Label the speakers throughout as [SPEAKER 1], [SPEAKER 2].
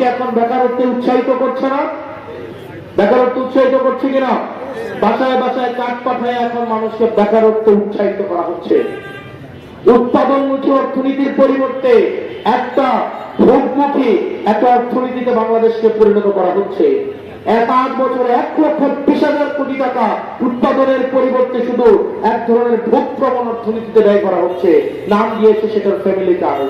[SPEAKER 1] মানুষকে এখন বেকারত্বে উৎসাহিত করছে না? বেকারত্ব উৎসাহিত করছে কিনা? বাসায় বাসায় কাঠ পাঠায় এখন মানুষকে বেকারত্বে উৎসাহিত করা হচ্ছে। উৎপাদনমুখী অর্থনীতির পরিবর্তে একটা ভোগমুখী একটা অর্থনীতিতে বাংলাদেশকে পরিণত করা হচ্ছে। 5 বছরে 1,20,000 কোটি টাকা উৎপাদনের পরিবর্তে শুধু এক ধরনের ভোগ প্রবণ অর্থনীতিতে ব্যয় করা হচ্ছে। নাম দিয়েছে সেটার ফ্যামিলি কার্ড।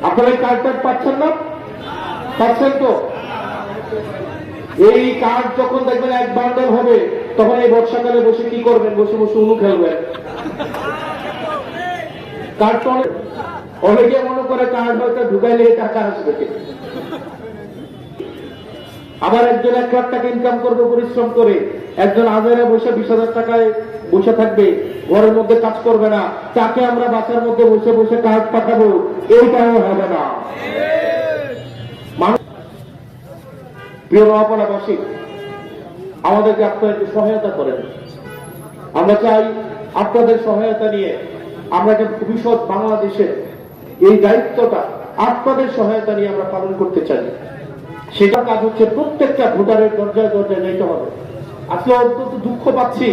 [SPEAKER 1] আপনারা এই কার্ড পাচ্ছেন না? পাচ্ছেন তো? এই কার্ড যখন দেখবেন এক বান্ডেল হবে, তখন এই বর্ষাকালে বসে কি করবেন? বসে বসে উনু খেলবেন। কার্ড অনেকে মনে করে কার্ড হয়তো ঢুকাইলে টাকা আসবে। আবার একজন 1 লাখ টাকা ইনকাম করবে পরিশ্রম করে, একজন আজারে বসে 20,000 টাকায় বসে থাকবে, ঘরের মধ্যে কাজ করবে না, তাকে আমরা বাসার মধ্যে বসে বসে কার্ড পাঠাবো, এইটাও হবে না। প্রিয় নোয়াপাড়াবাসী, আমাদেরকে আপনারা একটু সহায়তা করেন। আমরা চাই আপনাদের সহায়তা নিয়ে আমরা যে ভবিষ্যৎ বাংলাদেশের এই দায়িত্বটা আপনাদের সহায়তা নিয়ে আমরা পালন করতে চাই। সেটা কাজ হচ্ছে প্রত্যেকটা ভোটারের দরজায় দরজায় নিতে হবে। আজকে অত্যন্ত দুঃখ পাচ্ছি,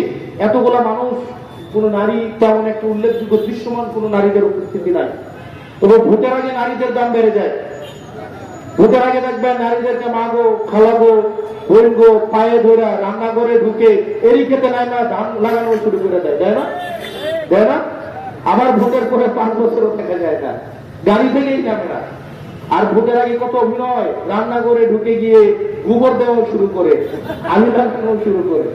[SPEAKER 1] এতগুলা মানুষ, কোন নারী তেমন একটা উল্লেখযোগ্য দৃশ্যমান কোন নারীদের উপস্থিতি নাই। তবে ভোটের আগে নারীদের দাম বেড়ে যায়। ভোটের আগে দেখবেন নারীদেরকে মাগো, খালাগো, বোনগো পায়ে ধরে রান্নাঘরে ঢুকে এরই খেতে নাই না ধান লাগানো শুরু করে দেয়, তাই না? তাই না? আবার ভোটের পরে 5 বছরও দেখা যায় না, গাড়ি থেকেই নামে না। আর ভোটের আগে কত অভিনয়, রান্নাঘরে ঢুকে গিয়ে গোবর দেওয়া শুরু করে, আলু লাগানো শুরু করে,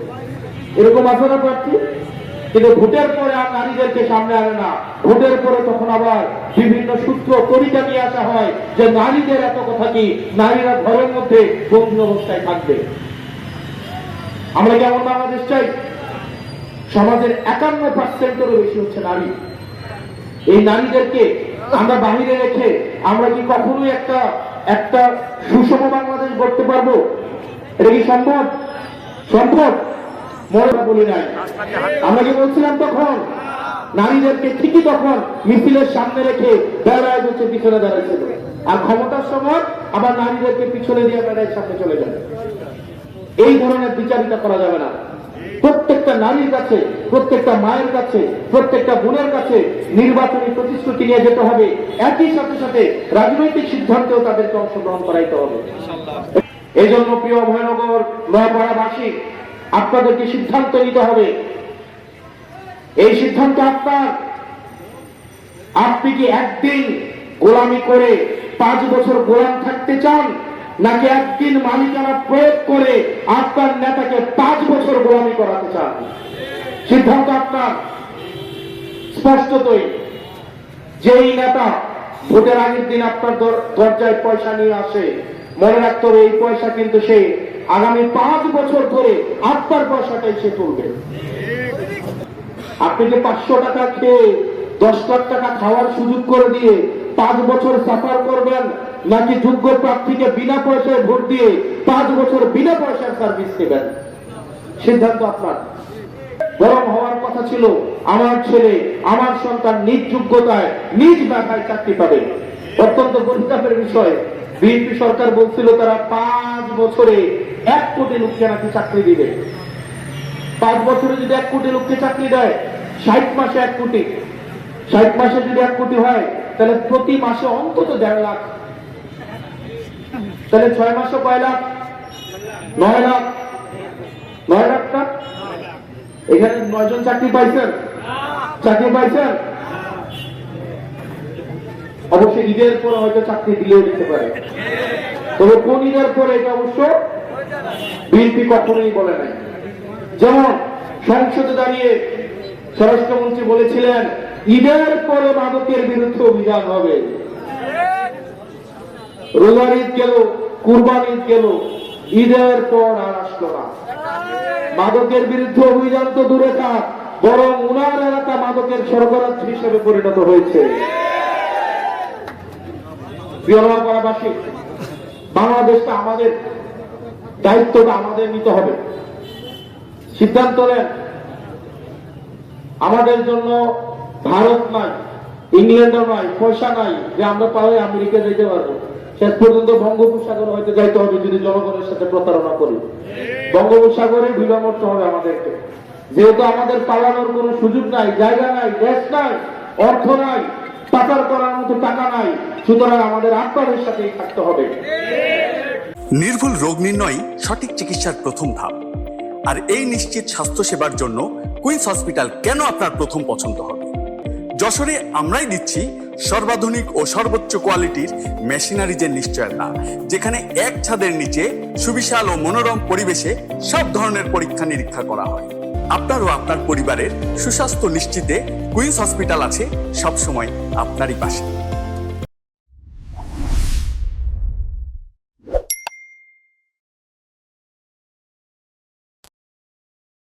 [SPEAKER 1] এরকম আচরণ পাচ্ছি। কিন্তু ভোটের পরে আর নারীদেরকে সামনে আনে না। ভোটের পরে তখন আবার বিভিন্ন সূত্র তরিকা নিয়ে আসা হয় যে নারীদের এত কথা কি, নারীরা ঘরের মধ্যে বন্দি অবস্থায় থাকবে। আমরা কেমন বাংলাদেশ চাই? সমাজের 51%-এরও বেশি হচ্ছে নারী। এই নারীদেরকে আমরা বাহিরে রেখে আমরা কি কখনোই একটা সুষম বাংলাদেশ গড়তে পারবো? এটা কি সম্ভব? সম্ভব? মনে বলি নাই। আমরা কি বলছিলাম তখন? নারীদেরকে ঠিকই তখন মিছিলের সামনে রেখে বেড়ায় হচ্ছে পিছনে দাঁড়াইছিল, আর ক্ষমতার সময় আবার নারীদেরকে পিছনে দিয়ে বেড়ায় সামনে চলে যাবে। এই ধরনের বিচারিতা করা যাবে না। প্রত্যেকটা নারীর কাছে, প্রত্যেকটা মায়ের কাছে, প্রত্যেকটা বোনের কাছে নির্বাচনী প্রতিশ্রুতি নিয়ে যেতে হবে। একই সাথে সাথে রাজনৈতিক সিদ্ধান্তেও তাদেরকে অংশগ্রহণ করাইতে হবে। এই জন্য প্রিয় ভয়নগর নোয়াপাড়াবাসী, আপনাদেরকে সিদ্ধান্ত নিতে হবে। এই সিদ্ধান্ত আপনার। আপনি কি একদিন গোলামি করে 5 বছর গোলাম থাকতে চান, নাকি একদিন মালিকানা প্রয়োগ করে আপনার নেতাকে 5 বছর গোলামি করাতে চান? সিদ্ধান্ত আপনার। স্পষ্টতই যেই নেতা ভোটের আগের দিন আপনার দরজায় পয়সা নিয়ে আসে, মনে রাখতে হবে এই পয়সা কিন্তু সে আগামী 5 বছর ধরে আপনার পয়সাটাই সে তুলবে। আপনি যে 500 টাকা খেয়ে 10 লাখ টাকা খাওয়ার সুযোগ করে দিয়ে 5 বছর সাফার করবেন, নাকি যোগ্য প্রার্থীকে বিনা পয়সায় ভোট দিয়ে 5 বছর বিনা পয়সার সার্ভিস দেবেন? সিদ্ধান্ত আপনার। বরং হওয়ার কথা ছিল আমার ছেলে, আমার সন্তান নিজ যোগ্যতায় নিজ মেধায় চাকরি পাবে। অত্যন্ত পরিতাপের বিষয়, বিএনপি সরকার বলছিল তারা 5 বছরে 1 কোটি লোককে নাকি চাকরি দিবে। 5 বছরে যদি 1 কোটি লোককে চাকরি দেয়, 60 মাসে 1 কোটি, 60 মাসে যদি 1 কোটি হয়, তাহলে প্রতি মাসে অন্তত 1.5 লাখ। তাহলে 6 মাসে কয় লাখ? 9 লাখ। 9 লাখ টাকা। এখানে 9 জন চাকরি পাইছেন? চাকরি পাইছেন? অবশ্যই ঈদের পরে হয়তো চাকরি দিলেও দিতে পারে, তবে কোন ঈদের পরে এটা অবশ্য বিএনপি কখনোই বলে নাই। যেমন সংসদে দাঁড়িয়ে স্বরাষ্ট্রমন্ত্রী বলেছিলেন ঈদের পরে মাদকের বিরুদ্ধে অভিযান হবে। রোজার ঈদ গেল, কুরবান ঈদ গেল, ঈদের পর আর আসলো না। মাদকের বিরুদ্ধে অভিযান তো দূরে থাক, বরং উনার এলাকা মাদকের সরবরাহ হিসেবে পরিণত হয়েছে। প্রিয়বাসী, বাংলাদেশটা আমাদের, দায়িত্বটা আমাদের নিতে হবে। সিদ্ধান্ত নেন। আমাদের জন্য ভারত নাই, ইংল্যান্ডও নাই, পয়সা নাই যে আমরা পায়ে আমেরিকা যেতে পারবো। শেষ পর্যন্ত বঙ্গোপসাগর হয়তো যাইতে হবে যদি জনগণের সাথে প্রতারণা করি। বঙ্গোপসাগরে ডুবে মরতে হবে আমাদেরকে, যেহেতু আমাদের পালানোর কোনো সুযোগ নাই, জায়গা নাই, দেশ নাই, অর্থ নাই, পাচার করার মতো টাকা নাই। সুতরাং আমাদের আপনাদের সাথেই থাকতে হবে।
[SPEAKER 2] নির্ভুল রোগ নির্ণয় সঠিক চিকিৎসার প্রথম ধাপ। আর এই নিশ্চিত স্বাস্থ্য সেবার জন্য কুইন্স হসপিটাল কেন আপনার প্রথম পছন্দ হবে। যশোরে আমরাই দিচ্ছি সর্বাধুনিক ও সর্বোচ্চ কোয়ালিটির মেশিনারিজের নিশ্চয়তা, যেখানে এক ছাদের নিচে সুবিশাল ও মনোরম পরিবেশে সব ধরনের পরীক্ষা নিরীক্ষা করা হয়। আপনার ও আপনার পরিবারের সুস্বাস্থ্য নিশ্চিতে কুইন্স হসপিটাল আছে সবসময় আপনারই পাশে।